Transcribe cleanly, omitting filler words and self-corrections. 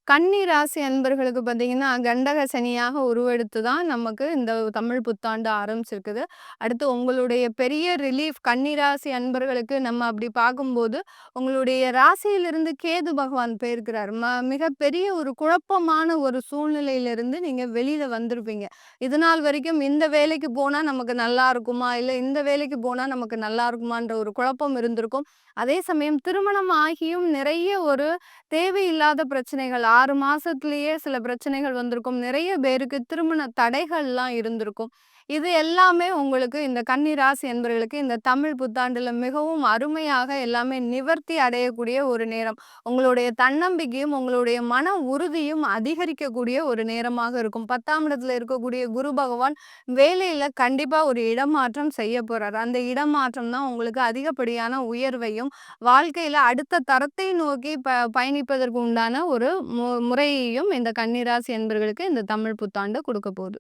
கன்னி ராசி அன்பர்களுக்கு பார்த்தீங்கன்னா, கண்டக சனியாக உருவெடுத்து தான் நமக்கு இந்த தமிழ் புத்தாண்டு ஆரம்பிச்சிருக்குது. அடுத்து உங்களுடைய பெரிய ரிலீஃப் கன்னி ராசி அன்பர்களுக்கு நம்ம அப்படி பார்க்கும்போது, உங்களுடைய ராசியிலிருந்து கேது பகவான் போயிருக்கிறார். மிகப்பெரிய ஒரு குழப்பமான ஒரு சூழ்நிலையிலிருந்து நீங்க வெளியில வந்திருப்பீங்க. இதுநாள் வரைக்கும் இந்த வேலைக்கு போனா நமக்கு நல்லா இருக்குமா? இல்ல இந்த வேலைக்கு போனா நமக்கு நல்லா இருக்குமான்ற ஒரு குழப்பம் இருந்திருக்கும். அதே சமயம் திருமணம் ஆகியும் நிறைய ஒரு தேவையில்லாத பிரச்சனைகள் 6 மாசத்திலேயே சில பிரச்சனைகள் வந்திருக்கும். நிறைய பேருக்கு திருமண தடைகள்லாம் இருந்திருக்கும். இது எல்லாமே உங்களுக்கு இந்த கன்னி ராசி என்பவர்களுக்கு இந்த தமிழ் புத்தாண்டுல மிகவும் அருமையாக எல்லாமே நிவர்த்தி அடையக்கூடிய ஒரு நேரம். உங்களுடைய தன்னம்பிக்கையும், உங்களுடைய மன உறுதியும் அதிகரிக்கக்கூடிய ஒரு நேரமாக இருக்கும். 10ஆம் இடத்துல இருக்கக்கூடிய குரு பகவான் வேலையில கண்டிப்பா ஒரு இடமாற்றம் செய்ய போறாரு. அந்த இடமாற்றம் தான் உங்களுக்கு அதிகப்படியான உயர்வையும், வாழ்க்கையில அடுத்த தரத்தை நோக்கி பயணிப்பதற்கு உண்டான ஒரு முறையையும் இந்த கன்னிராசி என்பர்களுக்கு இந்த தமிழ் புத்தாண்டு குடுக்க போகுது.